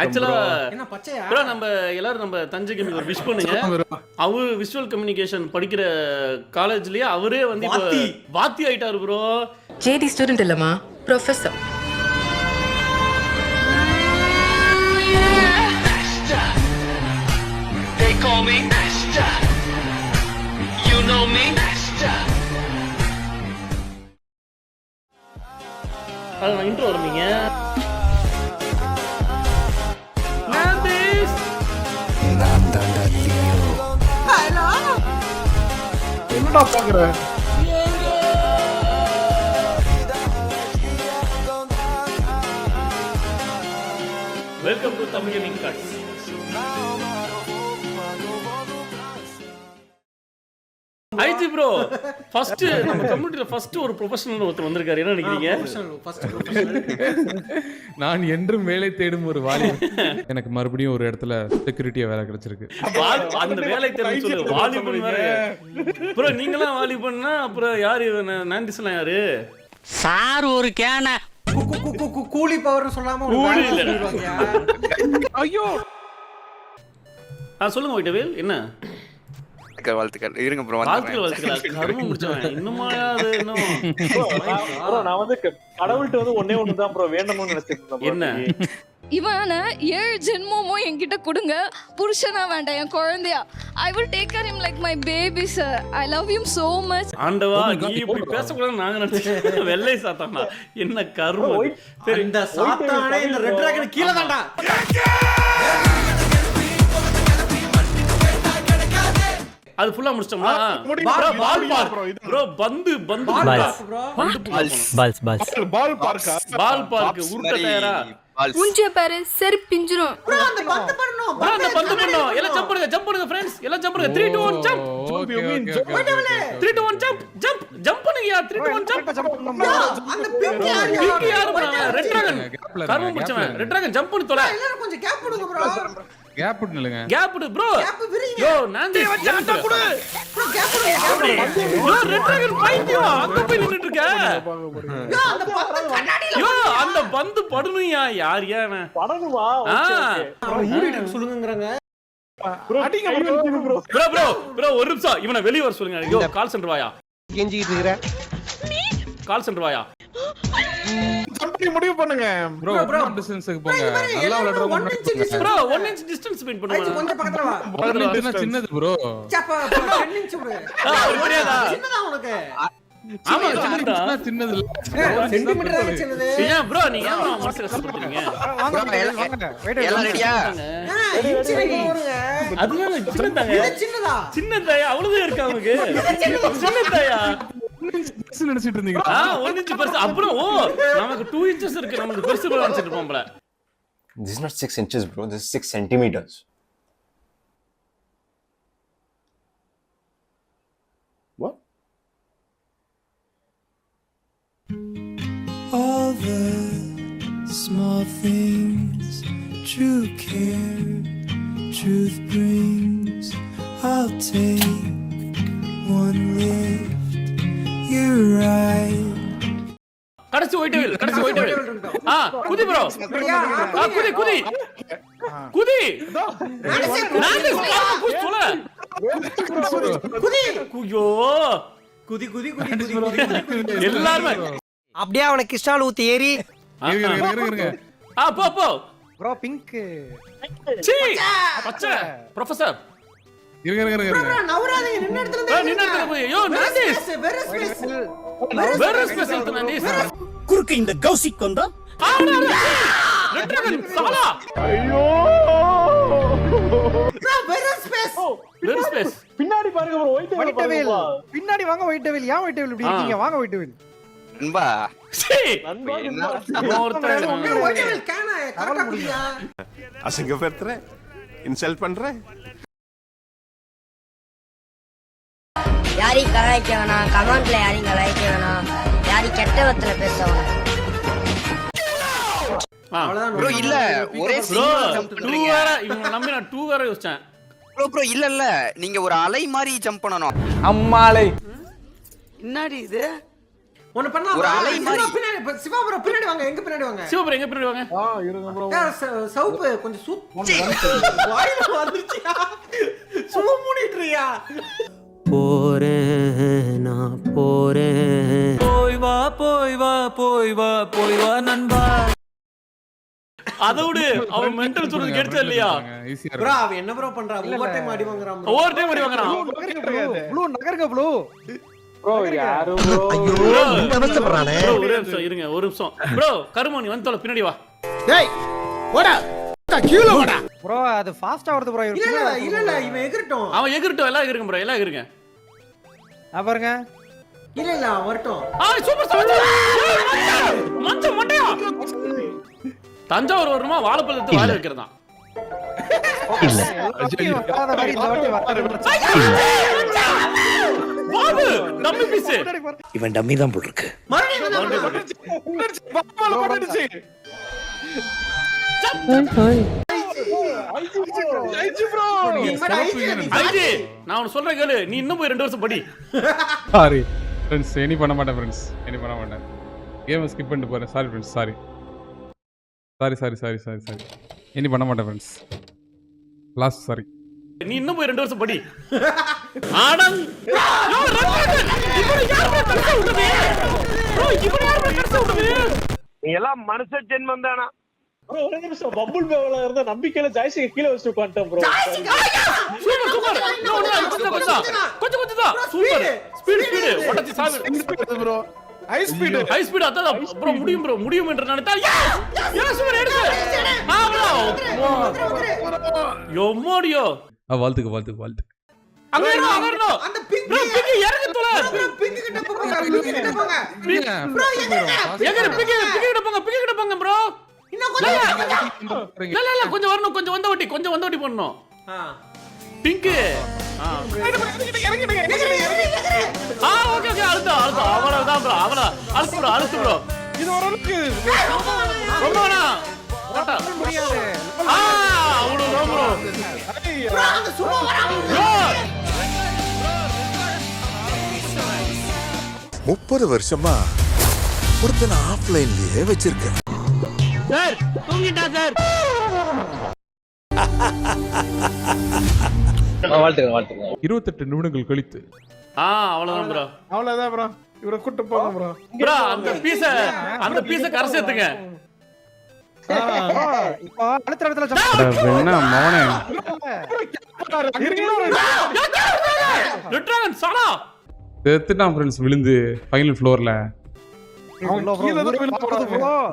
ஆக்சுவலா ப்ரோ நம்ம எல்லாரும் நம்ம தஞ்சை கேமிங் ஒரு விஷ் பண்ணுங்க. அவரு விஷுவல் கம்யூனிகேஷன் படிக்கிற காலேஜ்லயே அவரே வந்து இப்போ வாத்தி ஆயிட்டாரு ப்ரோ. ஜேடி ஸ்டூடெண்ட் இல்லம்மா, professor. They call me Master. You know me, Master. அது நான் இன்ட்ரோ வரீங்க. என்னடா பாக்குற? Welcome to Tamil gaming cards. IG bro first நம்ம கம்யூனிட்டில ஃபர்ஸ்ட் ஒரு ப்ரொபஷனல் ஒருத்தர் வந்திருக்காரு. என்ன நினைக்கிறீங்க? நான் என்றும் வேலை தேடும் ஒரு வாலிபன். எனக்கு மறுபடியும் ஒரு இடத்துல செக்யூரிட்டியா வேலை கிடைச்சிருக்கு. அந்த வேலை தேடும் சொல்லு. வாலிபன் வேற ப்ரோ. நீங்கலாம் வாலிபன்னா அப்புறம் யாரு நான்டிஸ்லாம் யாரு? சார் ஒரு கேன கூலி பவர் சொல்லாம கூலி இல்ல. ஐயோ சொல்லுங்க வைட்டவேல் என்ன? வாழ்த்துக்கள் இருங்க ப்ரோ. வாழ்த்துக்கள் கரும முடிச்சவன் இன்னுமா அது இன்னும் ப்ரோ நான் வந்து கடவுள்கிட்ட வந்து ஒண்ணே ஒண்ணுதான் ப்ரோ வேண்டணும்னு நினைச்சிருந்தேன். என்ன இவனை 7 ஜென்மமும் என்கிட்ட கொடுங்க, புருஷனா வேண்டாம் என் குழந்தையா. I will take care him like my baby sir. I love him so much. ஆண்டவா நீ இப்படி பேசக்கூடாது நாங்க நினைச்சேன். வெள்ளை சாத்தானா என்ன கருமம். சரி இந்த சாத்தானே இந்த ரெட் டிராகன் கீழ தான்டா. அது ஃபுல்லா முடிச்சிட்டோமா? Ball park bro. பந்து பால் பார்க்கா? பால் பார்க் உருட்ட தயாரா? மூஞ்சிய பாரு செரு பிஞ்சிரும். ப்ரோ அந்த பந்து பண்ணனும். ப்ரோ அந்த பந்து பண்ணனும். எல்லாம் ஜம்ப் பண்ணுங்க ஃப்ரெண்ட்ஸ். எல்லாம் ஜம்ப் பண்ணுங்க. 3 2 1 ஜம்ப். 3 2 1 ஜம்ப் பண்ணுங்க. 3 2 1 ஜம்ப். அந்த பிங்க் யாரு ரெட் டிராகன் கர்ம முடிச்சவன். ரெட் டிராகன் ஜம்ப் பண்ணி தொலை. எல்லாரும் கொஞ்சம் கேப் கொடுங்க ப்ரோ. கேப் விடுங்க. கேப் விடு ப்ரோ. விரிங்க. யோ நான்டி ஜம்ப் கொடு. ப்ரோ கேப் கொடுங்க. யோ ரெட் டிராகன் பைத்தியம் அங்க போய் நின்னுட்டு இருக்க. யோ அந்த பந்து கண்ணாடில. யோ அந்த பந்து படுனுயா. யார் அவன்? படணுமா? மூடிட்டு சொல்லுங்கங்கறாங்க. அடிங்க ப்ரோ ஒரு நிமிஷம் இவனை வெளிய வர சொல்லுங்க. யோ கால் சென்டர் வாயா. கெஞ்சிட்டு இருக்கற. கால் சென்டர் வாயா. கம்பெனி முடிவு பண்ணுங்க ப்ரோ. டிஸ்டன்ஸ்க்கு போங்க. நல்லா விளையாடுறவங்க ப்ரோ 1 இன்ச் டிஸ்டன்ஸ் மெயின்டைன் பண்ணுங்க. கொஞ்சம் பக்கத்துல வா. பக்கத்துல சின்னது ப்ரோ. சப்பா 10 இன்ச் விடு. அது புரியாதா? சின்னதா உனக்கு. ஆமா சின்னதா. சின்னது இல்ல. சென்டிமீட்டர் தான் சின்னது. ஏன் ப்ரோ நீங்க ஏன் மனசு கஷ்டப்படுறீங்க? எல்லாம் ரெடியா? இன்ச் வருங்க. அதுதான் சின்னதாங்க. இது சின்னதா. சின்னதாயா அவ்வளவுதான் இருக்கு அவங்களுக்கு. சின்னதாயா நினைச்சிட்டு இருந்தீங்க. 1 இன்ச் பெருசு. அப்புறம் ஓ நமக்கு 2 இன்ச்சஸ் இருக்கு. நமக்கு பெருசு போல நினைச்சிட்டு இருப்போம்ல. This is not 6 inches, bro. This is 6 centimeters. What? All the small things, true care, truth brings. I'll take one lift. You're right. கடைசி ஒயிட்டவேல் குதி ப்ரோ. குதி நான்டி குதி தொலை. குதி எல்லாரும் அப்படியே அவனை கிறிஸ்டால் ஊத்தி ஏறி இருங்க. போ ப்ரோ பிங்க் சீ பச்சை ப்ரொஃபசர் இருங்க. ப்ரோ நவராதீங்க. நின்ன இடத்துல நின்னுட்டு போய் யோ நான்டி வேற ஸ்பெஷல் நான்டி குறுக்கு இந்த கௌசிக் வந்தா ரெட் டிராகன் சாலா. ப்ரோ வேற ஸ்பேஸ். பின்னாடி பாருங்க ப்ரோ. ஒயிட்டவேல் பின்னாடி வாங்க. ஒயிட்டவேல் ஏன் ஒயிட்டவேல் இப்படி இருக்கீங்க? வாங்க ஒயிட்டவேல். நண்பா சீ என்ன ஒயிட்டவேல் காணா கரெக்ட்டா குடியா. அசிங்கப்படுத்துற, இன்சல்ட் பண்ற. யாரையும் கலாய்க்க வேணாம். கமெண்ட்ல யாரையும் கலாய்க்க வேணாம். யாரையும் கெட்ட வத்துல பேச வேணாம். ப்ரோ இல்ல ஒரே ப்ரோ 2 வேற இவங்க நம்பி நான் 2 வேற யோசிச்சேன். ப்ரோ இல்ல நீங்க ஒரு அலை மாதிரி ஜம்ப் பண்ணனும். அம்மாளை என்னடி இது? ஒண்ணு பண்ணலாம் ஒரு அலை மாதிரி. பின்னாடி சிவா ப்ரோ பின்னாடி வாங்க எங்க பின்னாடி வாங்க சிவபுரம் எங்க பின்னாடி வாங்க. இருங்க ப்ரோ. சவுப்பு கொஞ்சம் வாயில வந்துருச்சியா சும்மா மூடிட்டுறியா போறேன் நான் போறேன் போய் வா போய் வா போய் வா போய் வா நண்பா. அதோடு அவன் மென்டல் சொல்றது கேட்டா இல்லையா? ஈஸியா ப்ரோ அவன் என்ன ப்ரோ பண்றான் ஓவர் டைம் அடி வாங்குறான் bro. ஒவ்வொரு டைம் அடி வாங்குறான். ப்ளூ நகருங்க ப்ளூ. ப்ரோ யாரு ப்ரோ அவஸ்தைப்படுறானே Bro, ஒரு நிமிஷம் இருங்க ஒரு நிமிஷம். ப்ரோ கருமணி வந்து தொலை பின்னாடி வா. டேய் ஓடா கீழ ஓடா. ப்ரோ அது ஃபாஸ்டா வருது ப்ரோ. இல்ல இவன் எகிரட்டும் அவன் எகிரட்டும் எல்லாம் எகிருங்க ப்ரோ எல்லாம் எகிருங்க. பாருங்க. இல்ல வரட்டும் சூப்பர் சூப்பர். மஞ்ச மண்டையா. தஞ்சாவூர் வரணுமா வாழைப்பழத்தை வாயில வைக்கிறதா? Babu dummy piece. இவன் டம்மி தான் போல் இருக்கு. ஐஜி நான் உனக்கு சொல்றேன் கேளு நீ இன்னும் போய் 2 வருஷம் படி. சாரி ஃப்ரெண்ட்ஸ், எனி பண்ண மாட்டேன் ஃப்ரெண்ட்ஸ், எனி பண்ண மாட்டேன். கேமை ஸ்கிப் பண்ணிட்டு போறேன். சாரி ஃப்ரெண்ட்ஸ், சாரி எனி பண்ண மாட்டேன் ஃப்ரெண்ட்ஸ். Last sorry. நீ இன்னும் போய் 2 வருஷம் படி. ஆடம் நீ எல்லாம் மனுஷ ஜென்மம் தானா ப்ரோ? ஒரே நிமிஷம் பம்புல் பேவல இருந்த நம்பிக்கையில ஜாய்ஸ்டிக் கீழ வச்சு உட்கார்ந்தேன் ப்ரோ. Super super. கொஞ்சம் தான் சூப்பர். ஸ்பீட் ஓட்டத்தி சாவு ப்ரோ. ஹை ஸ்பீட் அதான் ப்ரோ முடியும் என்று நினைத்தால் எஸ் சூப்பர் எடுத்து. யோமோடியோ வாழ்த்துக்கு. அங்க வரணும். அந்த பிக் ப்ரோ பிக் இறங்க தொலை. பிக் கிட்ட போங்க பிக் கிட்ட போங்க ப்ரோ எங்க பிக் கிட்ட போங்க ப்ரோ. இன்னும் கொஞ்சம் இல்ல கொஞ்சம் வரணும். கொஞ்சம் வந்த ஓட்டி பண்ணனும். பிங்க் ஓகே அழுத்தா அவ்வளவுதான் ப்ரோ. அழுத்து ப்ரோ. இது ஓரளவுக்கு ரொம்ப வேணா ஓட்டா முடியாது. அவ்வளவு நோ ப்ரோ. ப்ரோ அந்த சும்மா வராங்க 30 வருஷமா ஒருத்தனை ஆஃப்லைன்லயே வச்சிருக்கேன். சார் தூங்கிட்டா சார். வாழ்த்துங்க 28 நிமிடங்கள் கழித்து அவ்வளவுதான் ப்ரோ. அவ்வளவுதான் ப்ரோ. இவரை கூட்டி போங்க ப்ரோ. ப்ரோ அந்த பீஸ கரை சேர்த்துங்க. இப்போ அடுத்த இடத்துல என்ன மவனே ரிட்டர்ன் சாடா செத்துட்டான் ஃப்ரெண்ட்ஸ் விழுந்து ஃபைனல் ஃப்ளோர்ல.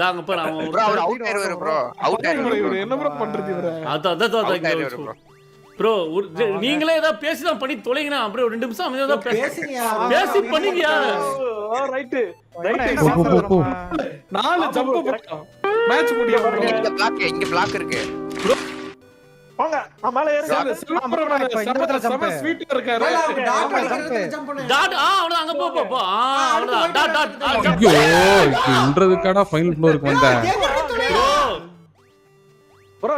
தாங்க பாரு அவன் ப்ரோ அவர் அவுட் ஆயிருவாரு ப்ரோ. அவுட் ஆயிருவாரு. என்ன ப்ரோ பண்றது இவரே? அதான் ப்ரோ நீங்களே ஏதாவது பேசி தான் பண்ணி தொலைங்கனா ப்ரோ 2 நிமிஷம் அமைதியா தான் பேசி பண்ணீங்கயா. ரைட் போ 4 ஜம்ப் போட்டோம். மேட்ச் முடியும். இங்க பிளாக் இருக்கு. வாங்க நான் மேல ஏறுங்க. ஸ்வீட்டா இருக்காரு. டாட் அவன அங்க போ அவ்வளவுதான் டாட் ஐயோ இன்றதுக்காடா ஃபைனல் ஃப்ளோருக்கு வந்தேன். ப்ரோ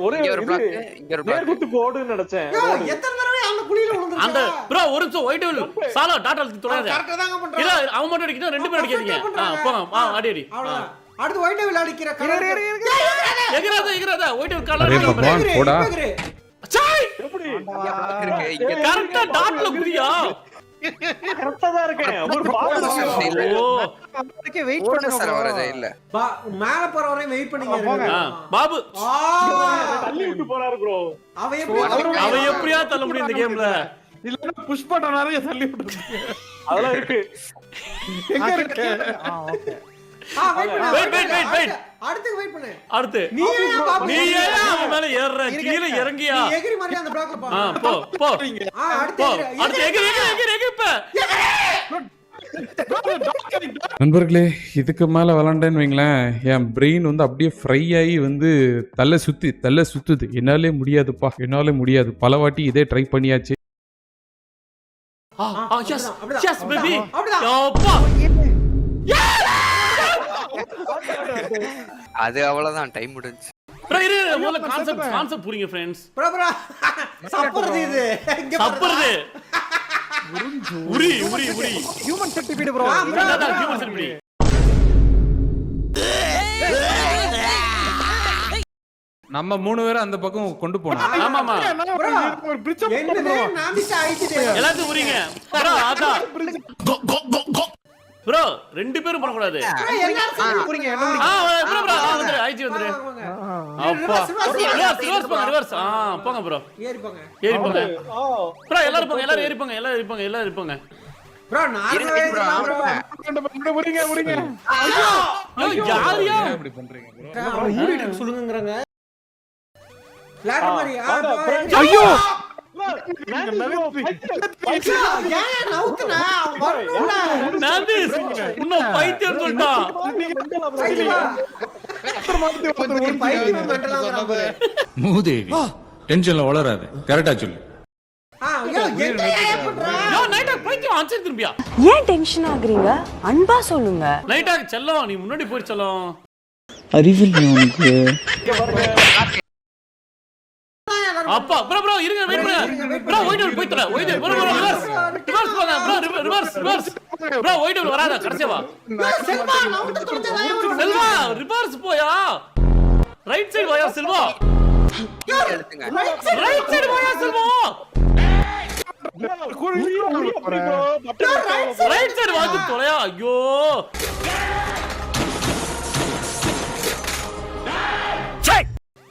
ஒரே ஒரு பிளாக் இங்க ஒரு பிளாக் நேர்குத்து போடுன்னு நினைச்சேன். எத்தனை தடவை அந்த குழியில விழுந்துருக்க அந்த ப்ரோ ஒரு நிமிஷம் ஒயிட் வில் சாலா டாட் அழுத்தி தொடாத. கரெக்ட்டா தாங்க பண்றான். இல்ல அவன் மட்டும் அடிக்கணும் 2 பேர் அடிக்காதீங்க. போங்க அடி அவ்வளவுதான். அடுத்து ஒயிட் வில் அடிக்கிற எங்கறாத ஒயிட் வில் அரே கால பகவான் போடா. சாய் எப்படி இருக்கு இங்க கரெக்ட்டா டாட்ல குதியா. கரெக்ட்டா தான் இருக்கேன். ஒரு அதுக்கு வெயிட் பண்ணுங்க சார் வரதே இல்ல. மேல போற வரையும் வெயிட் பண்ணீங்க. பாபு தள்ளி விட்டு போறாரு ப்ரோ. அவன் எப்படியா தள்ள முடியும் இந்த கேம்ல? இல்ல புஷ் பண்ற நிறைய தள்ளி விட்டு. அதெல்லாம் இருக்கு. எங்க இருக்கு? ஓகே. வெயிட் அடுத்து வெயிட் பண்ணு. அடுத்து நீ ஏன் அவன் மேல ஏறற? கீழ இறங்கியா? எகிரி மாதிரி அந்த பிளாக்ல போ. போ அடுத்து எகிரி இப்ப. நண்பர்களே இதுக்கு மேல விளாண்டேன்னு வைங்களேன் என் பிரெயின் வந்து அப்படியே ஃப்ரை ஆகி வந்து தலை சுத்துது. என்னாலே முடியாது. பல வாட்டி இதே ட்ரை பண்ணியாச்சு. எஸ் பேபி அப்பா அது அவ்வளவுதான் டைம் முடிஞ்சு. ப்ரோ இரு முதல்ல கான்செப்ட் புரியுங்க फ्रेंड्स. ப்ரோ சப்பறது இது. இங்க சப்பறது உரி உரி உரி ஹியூமன் சென்டிபீட் ப்ரோ அதான் human centipede. நம்ம 3 பேரும் அந்த பக்கம் கொண்டு போனோம். ஆமாமா ஒரு பிரிட்ஜ் என்னது நான் மிஸ் ஆயிடுச்சு எல்லாத்தையும் உரிங்க ப்ரோ அதான் ப்ரோ 2 பேரும் பண்ண கூடாது எல்லாரும் சேர்ந்து புரிங்க என்ன ப்ரோ ப்ரோ வந்துரு ஐஜி வந்துரு அப்பா ரிவர்ஸ் போங்க ரிவர்ஸ் போங்க ப்ரோ ஏறி போங்க ப்ரோ எல்லாரும் போங்க எல்லாரும் ஏறி போங்க எல்லாரும் ஏறி போங்க ப்ரோ நான் புரிங்க ஐயோ யாரியா இப்படி பண்றீங்க bro? மூடிட்டு சொல்லுங்கங்கறாங்க பிளாட் மாதிரி ஐயோ ஏன் நவுத்துனா வரணும்ல நான்தி இன்னும் பைத்தியம் சொல்லிட்டான் பைத்தியம் மெண்டலாங்கறான் பாரு மூதேவி டென்ஷன்ல வளராத கரெக்ட்டா சொல்லு. யோ நைட்டா பைத்தியம் ஆன்சர் திரும்பியா ஏன் டென்ஷன் ஆகுறீங்க அன்பா சொல்லுங்க நைட்டா செல்லம் நீ முன்னாடி போய் செல்லம் அறிவில்லை உனக்கு அப்பா ப்ரோ ப்ரோ இருங்க வெயிட் பண்ணுங்க ப்ரோ ஒயிட் போய் தர ஒயிட் ப்ரோ ரிவர்ஸ் போங்க ப்ரோ ரிவர்ஸ் ப்ரோ ஒயிட் வராத கடைசியா வா செல்வா ரிவர்ஸ் போயா ரைட் சைடு வாயா செல்வா எடுத்துங்க ரைட் சைடு வாயா செல்வா ரைட் சைடு வாங்க தொலையா ஐயோ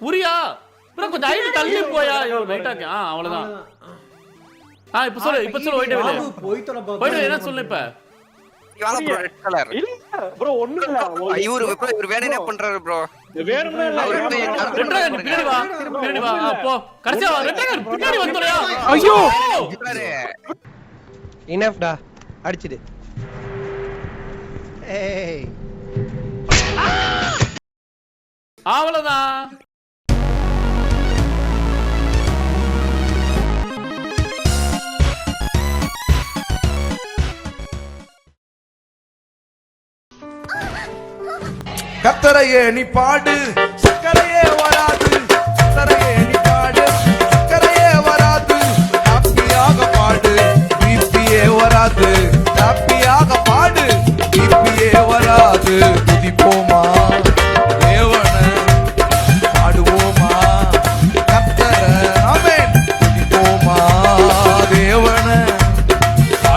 உரியா ப்ரோ கொஞ்சம் ஐடி தள்ளி போயா ஐயோ ரைட்டாக்கு அவ்வளவுதான் இப்ப சொல்லு ஒயிட் வேல போய் தொலை பாப்பா ஒயிட் என்ன சொல்லு இப்ப இவால ப்ரோ ரெட் கலர் இல்ல ப்ரோ ஒண்ணு இல்ல இவரு வேணும்னே பண்றாரு ப்ரோ வேணும்னே இல்ல ரெட்ராகன் பின்னாடி வா அப்போ கடைசியா ரெட்ராகன் பின்னாடி வந்துறியா ஐயோ இனஃப்டா அடிச்சிடு ஏய் அவ்வளவுதான் கத்தரையே நீ பாடு சக்கரையே வராது சக்கரையே